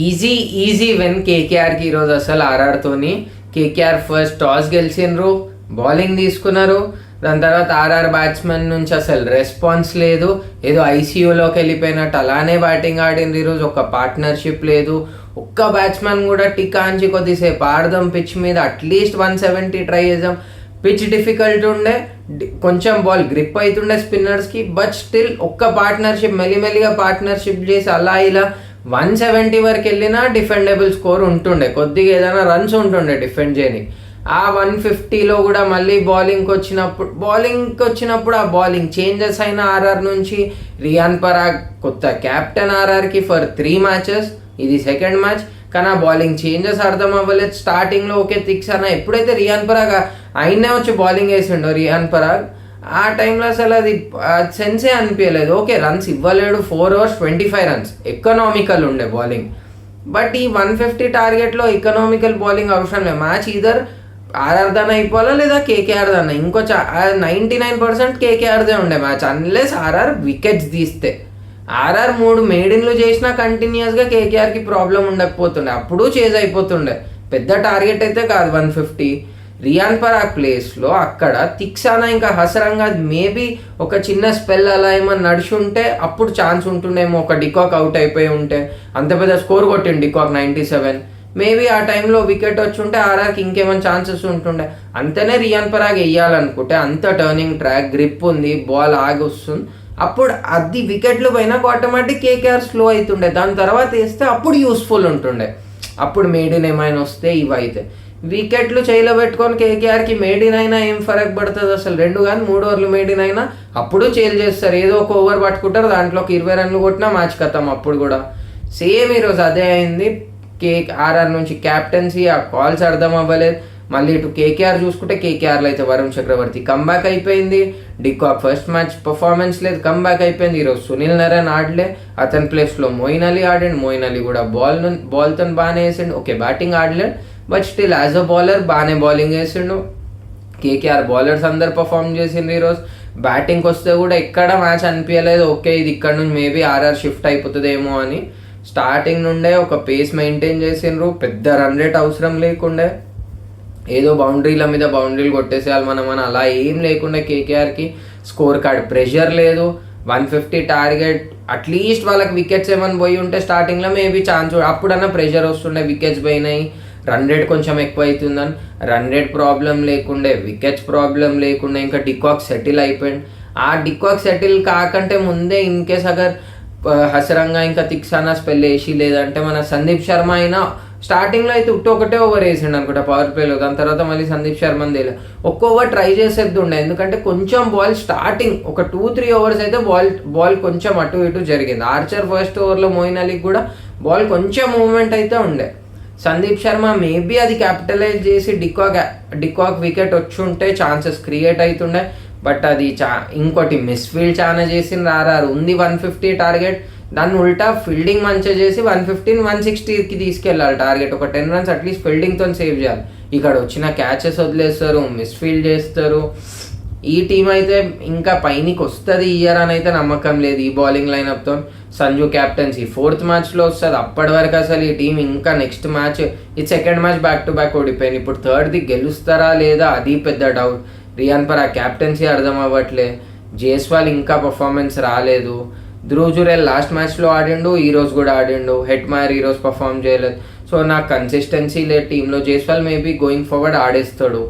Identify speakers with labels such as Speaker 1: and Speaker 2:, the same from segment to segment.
Speaker 1: Easy easy win కేకేఆర్కి ఈరోజు అసలు ఆర్ఆర్తోని. KKR first toss గెలిచిండ్రు, bowling తీసుకున్నారు. దాని తర్వాత ఆర్ఆర్ బ్యాట్స్మెన్ నుంచి అసలు రెస్పాన్స్ లేదు, ఏదో ఐసీయూలోకి వెళ్ళిపోయినట్టు అలానే బ్యాటింగ్ ఆడింది ఈరోజు. ఒక పార్ట్నర్షిప్ లేదు, ఒక్క బ్యాట్స్మెన్ కూడా టికాంచి కొద్దిసేపు ఆడదాం పిచ్ మీద, అట్లీస్ట్ 170 ట్రై చేద్దాం. పిచ్ డిఫికల్ట్ ఉండే, కొంచెం బాల్ గ్రిప్ అవుతుండే స్పిన్నర్స్కి, బట్ స్టిల్ ఒక్క పార్ట్నర్షిప్ మెల్లిమెల్లిగా పార్ట్నర్షిప్ చేసి అలా ఇలా 170 వరకు వెళ్ళినా డిఫెండబుల్ స్కోర్ ఉంటుండే, కొద్దిగా ఏదైనా రన్స్ ఉంటుండే డిఫెండ్ చేయని. ఆ 150లో కూడా మళ్ళీ బౌలింగ్కి వచ్చినప్పుడు ఆ బౌలింగ్ చేంజెస్ అయిన ఆర్ఆర్ నుంచి రియాన్ పరాగ్ కొత్త కెప్టెన్ ఆర్ఆర్కి ఫర్ 3 మ్యాచెస్, ఇది సెకండ్ మ్యాచ్. కానీ ఆ బౌలింగ్ చేంజెస్ అర్థం అవ్వలేదు. స్టార్టింగ్లో ఓకే థిక్స్ అన్న, ఎప్పుడైతే రియాన్ పరాగ్ అయినే వచ్చి బౌలింగ్ వేసిండో రియాన్ పరాగ్, ఆ టైంలో అసలు అది సెన్సే అనిపించలేదు. ఓకే రన్స్ ఇవ్వలేడు, 4 overs 25 runs, ఎకనామికల్ ఉండే బౌలింగ్. బట్ ఈ 150 టార్గెట్లో ఎకనామికల్ బౌలింగ్ అవసరం లేదు. మ్యాచ్ ఈధర్ ఆర్ఆర్ దాన్ అయిపోవాలా లేదా కేకేఆర్ దాన్. 99% కేకేఆర్దే ఉండే మ్యాచ్, అన్లెస్ ఆర్ఆర్ వికెట్స్ తీస్తే. ఆర్ఆర్ 3 మెయిడిన్లు చేసినా కంటిన్యూస్గా కేకేఆర్కి ప్రాబ్లం ఉండకపోతుండే, అప్పుడు చేజ్ అయిపోతుండే. పెద్ద టార్గెట్ అయితే కాదు 150. రియాన్ పరాగ్ ప్లేస్లో అక్కడ తిక్సానా ఇంకా హసరంగా మేబీ ఒక చిన్న స్పెల్ అలా ఏమన్నా నడిచి ఉంటే అప్పుడు ఛాన్స్ ఉంటుండేమో. ఒక డికాక్ అవుట్ అయిపోయి ఉంటే, అంత పెద్ద స్కోర్ కొట్టిండు డికాక్ 97, మేబీ ఆ టైంలో వికెట్ వచ్చి ఉంటే ఆర్ఆర్కి ఇంకేమైనా ఛాన్సెస్ ఉంటుండే. అంతనే రియాన్ పరాగ్ వేయాలనుకుంటే, అంత టర్నింగ్ ట్రాక్, గ్రిప్ ఉంది, బాల్ ఆగి వస్తుంది, అప్పుడు అది వికెట్లు పోయినా ఆటోమేటిక్ కేకేఆర్ స్లో అవుతుండే. దాని తర్వాత వేస్తే అప్పుడు యూస్ఫుల్ ఉంటుండే, అప్పుడు మేడిన్ ఏమైనా వస్తే ఇవైతే. వికెట్లు చేయలో పెట్టుకొని కేకేఆర్కి మేడిన్ అయినా ఏం ఫరక్ పడుతుంది అసలు. 2 కానీ 3 ఓవర్లు మేడిన్ అయినా అప్పుడు చేల్ చేస్తారు, ఏదో ఒక ఓవర్ పట్టుకుంటారు, దాంట్లోకి 20 రన్లు కొట్టినా మ్యాచ్ ఖతం. అప్పుడు కూడా సేమ్ ఈరోజు అదే అయింది. ఆర్ఆర్ నుంచి క్యాప్టెన్సీ ఆ కాల్స్ అర్థం అవ్వలేదు. మళ్ళీ ఇటు కేకేఆర్ చూసుకుంటే కేకేఆర్లో అయితే వరుణ్ చక్రవర్తి కంబ్యాక్ అయిపోయింది, డికాక్ ఫస్ట్ మ్యాచ్ పర్ఫార్మెన్స్ లేదు, కంబ్యాక్ అయిపోయింది. ఈరోజు సునీల్ నరేన్ ఆడలే, అతని ప్లేస్లో మోయిన్ అలీ ఆడండి. మోయిన్ అలీ కూడా బాల్తో బాగానే వేసిండు, ఓకే బ్యాటింగ్ ఆడలేడు, but still as a bowler బాగానే బౌలింగ్ వేసిండు. కేకేఆర్ బౌలర్స్ అందరు పర్ఫామ్ చేసిండ్రు ఈరోజు. బ్యాటింగ్కి వస్తే కూడా ఎక్కడ మ్యాచ్ అనిపించలేదు, ఓకే ఇది ఇక్కడ నుంచి మేబీ ఆర్ఆర్ షిఫ్ట్ అయిపోతుందేమో అని. స్టార్టింగ్ నుండే ఒక పేస్ మెయింటైన్ చేసిండ్రు, పెద్ద రన్ రేట్ అవసరం లేకుండే, ఏదో బౌండరీల మీద బౌండరీలు కొట్టేసేయాలి మనం అని అలా ఏం లేకుండా కేకేఆర్కి స్కోర్ కార్డ్ ప్రెషర్ లేదు. 150 టార్గెట్, అట్లీస్ట్ వాళ్ళకి వికెట్స్ ఏమైనా పోయి ఉంటే స్టార్టింగ్లో మేబీ ఛాన్స్, అప్పుడన్నా ప్రెషర్ వస్తుండే. వికెట్స్ పోయినాయి, రన్ రేట్ కొంచెం ఎక్కువ అవుతుందని, రన్ రేట్ ప్రాబ్లం లేకుండే, వికెట్స్ ప్రాబ్లం లేకుండా, ఇంకా డికాక్ సెటిల్ అయిపోయింది. ఆ డికాక్ సెటిల్ కాకంటే ముందే ఇన్ కేస్ అగర్ హసరంగా ఇంకా తిక్సానా స్పెల్ వేసి, లేదంటే మన సందీప్ శర్మ అయినా స్టార్టింగ్లో అయితే ఒకటే ఓవర్ వేసిండు అనుకుంటా పవర్ ప్లేలో, దాని తర్వాత మళ్ళీ సందీప్ శర్మని తెలియదు, ఒక్క ఓవర్ ట్రై చేసేది ఉండే. ఎందుకంటే కొంచెం బాల్ స్టార్టింగ్ ఒక 2-3 overs అయితే బాల్ కొంచెం అటు ఇటు జరిగింది. ఆర్చర్ ఫస్ట్ ఓవర్లో మోయిన్ అలీకి కూడా బాల్ కొంచెం మూవ్మెంట్ అయితే ఉండే. సందీప్ శర్మ మేబీ అది క్యాపిటలైజ్ చేసి డికాక్ వికెట్ వచ్చి ఉంటే ఛాన్సెస్ క్రియేట్ అవుతుండే, బట్ అది ఇంకోటి మిస్ ఫీల్డ్ చాలా చేసింది ఆర్ఆర్. ఉంది 150 టార్గెట్, దాన్ని ఉల్టా ఫీల్డింగ్ మంచిగా చేసి 115-160కి తీసుకెళ్ళాలి టార్గెట్. ఒక 10 runs అట్లీస్ట్ ఫీల్డింగ్తో సేవ్ చేయాలి. ఇక్కడ వచ్చిన క్యాచెస్ వదిలేస్తారు, మిస్ ఫీల్డ్ చేస్తారు. ఈ టీం అయితే ఇంకా పైనకి వస్తుంది ఈ ఇయర్ అని అయితే నమ్మకం లేదు. ఈ బౌలింగ్ లైనప్తో సంజు క్యాప్టెన్సీ 4th మ్యాచ్లో వస్తుంది. అప్పటి వరకు అసలు ఈ టీం ఇంకా నెక్స్ట్ మ్యాచ్, ఇది second match back to back ఓడిపోయింది, ఇప్పుడు థర్డ్ది గెలుస్తారా లేదా అది పెద్ద డౌట్. రియాన్ పరాగ్ క్యాప్టెన్సీ అర్థం అవ్వట్లే, జైస్వాల్ ఇంకా పర్ఫార్మెన్స్ రాలేదు, ధ్రువ్ జురేల్ లాస్ట్ మ్యాచ్లో ఆడిండు, ఈరోజు కూడా ఆడిండు, హెట్మైర్ ఈరోజు పర్ఫామ్ చేయలేదు. సో నాకు కన్సిస్టెన్సీ లేదు టీంలో. జైస్వాల్ మేబీ గోయింగ్ ఫార్వర్డ్ ఆడేస్తాడు,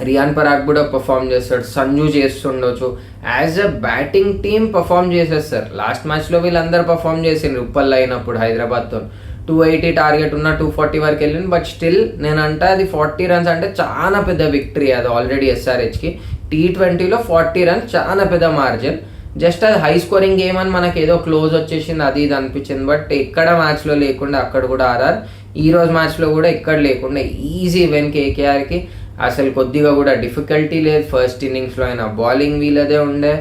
Speaker 1: రియాన్ పరాగ్ కూడా పర్ఫామ్ చేస్తాడు, సంజు చేస్తుండొచ్చు. As a batting team perform చేసేస్తారు. లాస్ట్ మ్యాచ్లో వీళ్ళందరూ పర్ఫామ్ చేసిండ్రు ఉప్పల్లో అయినప్పుడు హైదరాబాద్తో. 280 టార్గెట్ ఉన్న 240 వరకు వెళ్ళింది, బట్ స్టిల్ నేనంటే అది 40 runs అంటే చాలా పెద్ద విక్టరీ. అది ఆల్రెడీ ఎస్ఆర్హెచ్కి T20లో 40 runs చాలా పెద్ద మార్జిన్. జస్ట్ అది హై స్కోరింగ్ గేమ్ అని మనకి ఏదో క్లోజ్ వచ్చేసింది, అది ఇది అనిపించింది. బట్ ఎక్కడ మ్యాచ్లో లేకుండా అక్కడ కూడా ఆర్ఆర్, ఈరోజు మ్యాచ్లో కూడా ఎక్కడ లేకుండా ఈజీ విన్ కేకేఆర్కి. అసలు కొద్దిగా కూడా డిఫికల్టీ లేదు. ఫస్ట్ ఇన్నింగ్స్లో అయినా బౌలింగ్ వీలదే ఉండే,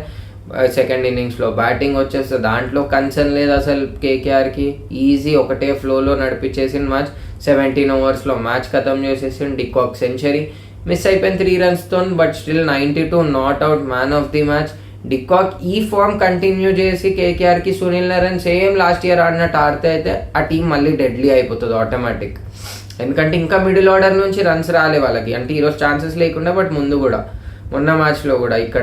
Speaker 1: సెకండ్ ఇన్నింగ్స్లో బ్యాటింగ్ వచ్చేస్తే దాంట్లో కన్సర్న్ లేదు అసలు కేకేఆర్కి. ఈజీ ఒకటే ఫ్లోలో నడిపించేసిన మ్యాచ్. 17 overs మ్యాచ్ ఖతం చేసేసి డికాక్ సెంచరీ మిస్ అయిపోయింది 3 runsతో, but still 92 not out, man of the match. De Kock ఈ ఫామ్ కంటిన్యూ చేసి కేకేఆర్కి Sunil Narine same last year ఆడినట్టు ఆడితే అయితే ఆ టీం మళ్ళీ డెడ్లీ అయిపోతుంది ఆటోమేటిక్. ఎందుకంటే ఇంకా మిడిల్ ఆర్డర్ నుంచి రన్స్ రాలే వాళ్ళకి, అంటే ఈరోజు ఛాన్సెస్ లేకుండా బట్ ముందు కూడా మొన్న మ్యాచ్లో కూడా ఇక్కడ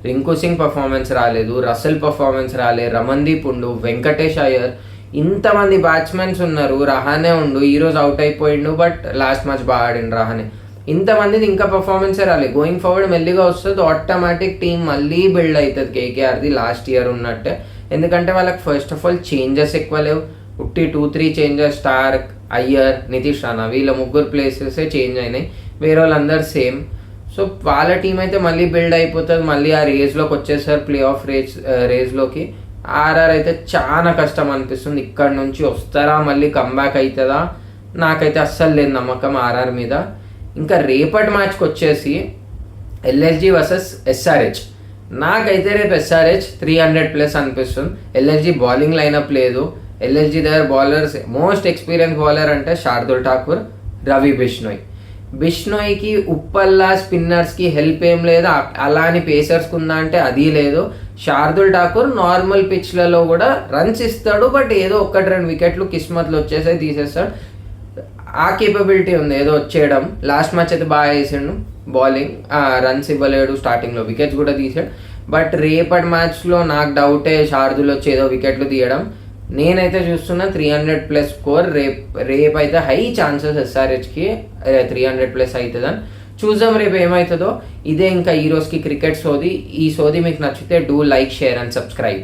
Speaker 1: రింకు సింగ్ పర్ఫార్మెన్స్ రాలేదు, రసెల్ పర్ఫార్మెన్స్ రాలే, రమన్దీప్ ఉండు, వెంకటేష్ అయ్యర్, ఇంతమంది బ్యాట్స్మెన్స్ ఉన్నారు. రహానే ఉండు ఈరోజు అవుట్ అయిపోయిండు బట్ లాస్ట్ మ్యాచ్ బాగా ఆడిండు రహానే. ఇంతమందిది ఇంకా పర్ఫార్మెన్సే రాలేదు. గోయింగ్ ఫార్వర్డ్ మెల్లిగా వస్తుంది, ఆటోమేటిక్ టీం మళ్ళీ బిల్డ్ అవుతుంది కేకేఆర్ది లాస్ట్ ఇయర్ ఉన్నట్టే. ఎందుకంటే వాళ్ళకి ఫస్ట్ ఆఫ్ ఆల్ చేంజెస్ ఎక్కువ లేవు, 2-3 చేంజెస్, స్టార్క్, అయ్యర్, నితీష్ రాణా వీళ్ళ 3 ప్లేసెసే చేంజ్ అయినాయి, వేరే వాళ్ళందరూ సేమ్. సో వాళ్ళ టీం అయితే మళ్ళీ బిల్డ్ అయిపోతుంది, మళ్ళీ ఆ రేస్లోకి వచ్చేసారు, ప్లే ఆఫ్ రేస్లోకి. ఆర్ఆర్ అయితే చాలా కష్టం అనిపిస్తుంది, ఇక్కడ నుంచి వస్తారా మళ్ళీ కంబ్యాక్ అవుతుందా, నాకైతే అస్సలు లేదు నమ్మకం ఆర్ఆర్ మీద. ఇంకా రేపటి మ్యాచ్కి వచ్చేసి ఎల్ఎస్జి వర్సెస్ ఎస్ఆర్హెచ్. నాకైతే రేపు ఎస్ఆర్హెచ్ 300+ అనిపిస్తుంది. ఎల్ఎస్జి బౌలింగ్ లైనప్ లేదు, ఎల్ఎస్జి దగ్గర బౌలర్స్ మోస్ట్ ఎక్స్పీరియన్స్ బౌలర్ అంటే శార్దుల్ ఠాకూర్, రవి బిష్నోయ్కి ఉప్పల్లా స్పిన్నర్స్కి హెల్ప్ ఏం లేదు, అలా అని పేసర్స్కి ఉందా అంటే అది లేదు. శార్దుల్ ఠాకూర్ నార్మల్ పిచ్లలో కూడా రన్స్ ఇస్తాడు, బట్ ఏదో 1-2 వికెట్లు కిస్మత్లు వచ్చేసాయి తీసేస్తాడు, ఆ కేపబిలిటీ ఉంది ఏదో వచ్చేయడం. లాస్ట్ మ్యాచ్ అయితే బాగా వేసాడు బౌలింగ్, రన్స్ ఇవ్వలేడు, స్టార్టింగ్లో వికెట్స్ కూడా తీసాడు. బట్ రేపటి మ్యాచ్లో నాకు డౌటే శార్దుల్ వచ్చి ఏదో వికెట్లు తీయడం. నేనైతే చూస్తున్నా 300+ స్కోర్. రేపు అయితే హై ఛాన్సెస్ ఎస్ఆర్హెచ్కి 300+ అవుతుందని. చూద్దాం రేపు ఏమవుతుందో. ఇదే ఇంకా ఈ రోజుకి క్రికెట్ సోది. ఈ సోది మీకు నచ్చితే do like, share and subscribe.